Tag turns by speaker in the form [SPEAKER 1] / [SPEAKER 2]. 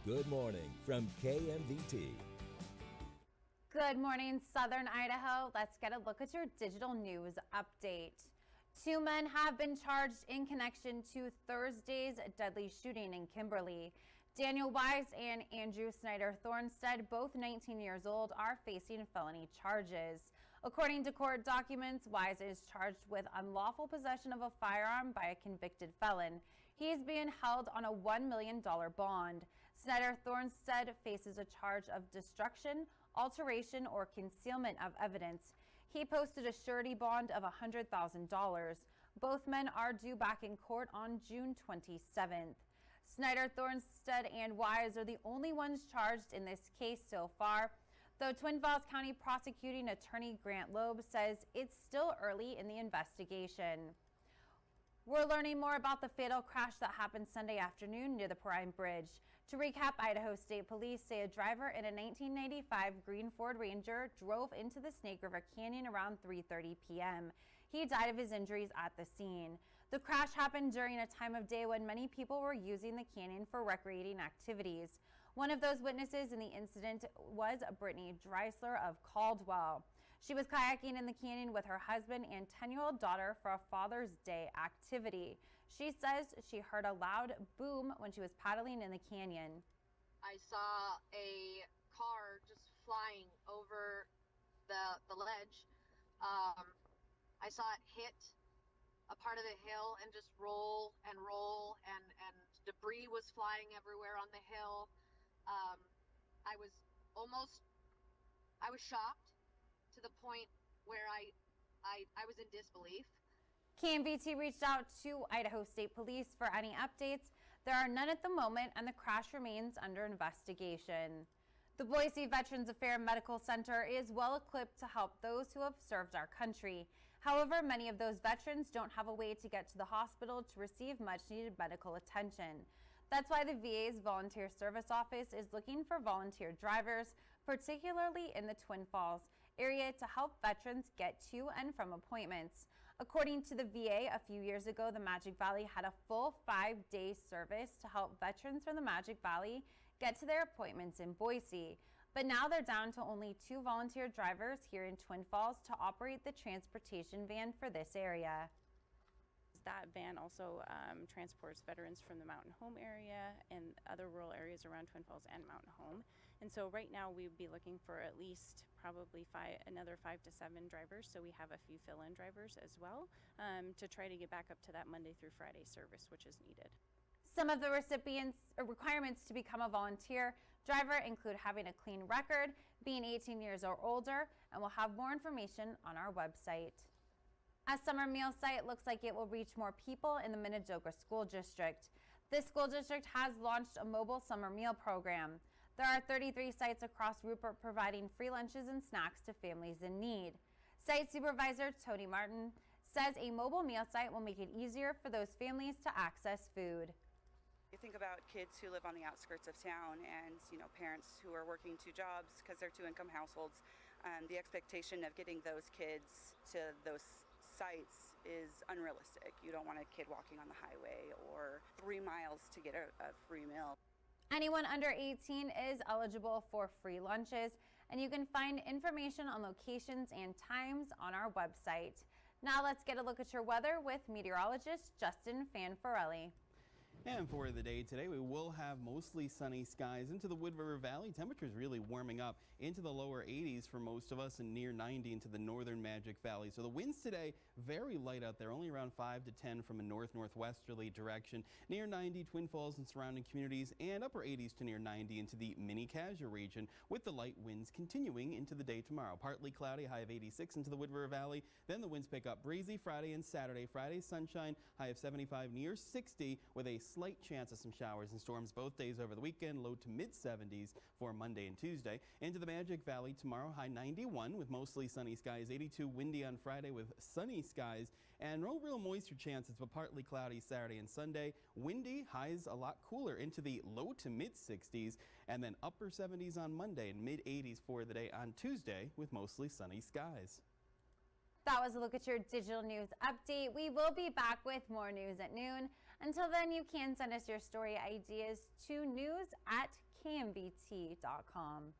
[SPEAKER 1] Good morning from KMVT.
[SPEAKER 2] Good morning, Southern Idaho. Let's get a look at your digital news update. Two men have been charged in connection to Thursday's deadly shooting in Kimberly. Daniel Wise and Andrew Snyder Thornstead, both 19 years old, are facing felony charges. According to court documents, Wise is charged with unlawful possession of a firearm by a convicted felon. He is being held on a $1 million bond. Snyder Thornstead faces a charge of destruction, alteration, or concealment of evidence. He posted a surety bond of $100,000. Both men are due back in court on June 27th. Snyder, Thornstead, and Wise are the only ones charged in this case so far, though Twin Falls County Prosecuting Attorney Grant Loeb says it's still early in the investigation. We're learning more about the fatal crash that happened Sunday afternoon near the Prime Bridge. To recap, Idaho State Police say a driver in a 1995 green Ford Ranger drove into the Snake River Canyon around 3:30 p.m. He died of his injuries at the scene. The crash happened during a time of day when many people were using the canyon for recreating activities. One of those witnesses in the incident was Brittany Dreisler of Caldwell. She was kayaking in the canyon with her husband and 10-year-old daughter for a Father's Day activity. She says she heard a loud boom when she was paddling in the canyon.
[SPEAKER 3] I saw a car just flying over the ledge. I saw it hit a part of the hill and just roll and debris was flying everywhere on the hill. I was shocked to the point where I was in disbelief.
[SPEAKER 2] KMVT reached out to Idaho State Police for any updates. There are none at the moment, and the crash remains under investigation. The Boise Veterans Affairs Medical Center is well equipped to help those who have served our country. However, many of those veterans don't have a way to get to the hospital to receive much needed medical attention. That's why the VA's Volunteer Service Office is looking for volunteer drivers, particularly in the Twin Falls area, to help veterans get to and from appointments. According to the VA, a few years ago, the Magic Valley had a full 5-day service to help veterans from the Magic Valley get to their appointments in Boise. But now they're down to only 2 volunteer drivers here in Twin Falls to operate the transportation van for this area.
[SPEAKER 4] That van also transports veterans from the Mountain Home area and other rural areas around Twin Falls and Mountain Home. And so right now we would be looking for at least probably another 5 to 7 drivers. So we have a few fill-in drivers as well to try to get back up to that Monday through Friday service, which is needed.
[SPEAKER 2] Some of the requirements to become a volunteer driver include having a clean record, being 18 years or older, and we'll have more information on our website. A summer meal site looks like it will reach more people in the Minidoka School District. This school district has launched a mobile summer meal program. There are 33 sites across Rupert providing free lunches and snacks to families in need. Site Supervisor Tony Martin says a mobile meal site will make it easier for those families to access food.
[SPEAKER 5] You think about kids who live on the outskirts of town and, parents who are working 2 jobs because they're 2-income households. The expectation of getting those kids to those sites is unrealistic. You don't want a kid walking on the highway or 3 miles to get a free meal.
[SPEAKER 2] Anyone under 18 is eligible for free lunches, and you can find information on locations and times on our website. Now let's get a look at your weather with meteorologist Justin Fanfarelli.
[SPEAKER 6] And for the day today, we will have mostly sunny skies into the Wood River Valley. Temperatures really warming up into the lower 80s for most of us and near 90 into the northern Magic Valley. So the winds today very light out there, only around 5 to 10 from a north-northwesterly direction. Near 90 Twin Falls and surrounding communities, and upper 80s to near 90 into the Mini-Cassia region, with the light winds continuing into the day tomorrow. Partly cloudy, high of 86 into the Wood River Valley. Then the winds pick up breezy Friday and Saturday. Friday sunshine, high of 75 near 60 with a slight chance of some showers and storms both days over the weekend, low to mid 70s for Monday and Tuesday. Into the Magic Valley tomorrow, high 91 with mostly sunny skies, 82 windy on Friday with sunny skies, and no real moisture chances, but partly cloudy Saturday and Sunday. Windy, highs a lot cooler into the low to mid 60s, and then upper 70s on Monday and mid 80s for the day on Tuesday with mostly sunny skies.
[SPEAKER 2] That was a look at your digital news update. We will be back with more news at noon. Until then, you can send us your story ideas to news@kmvt.com. KMVT.com.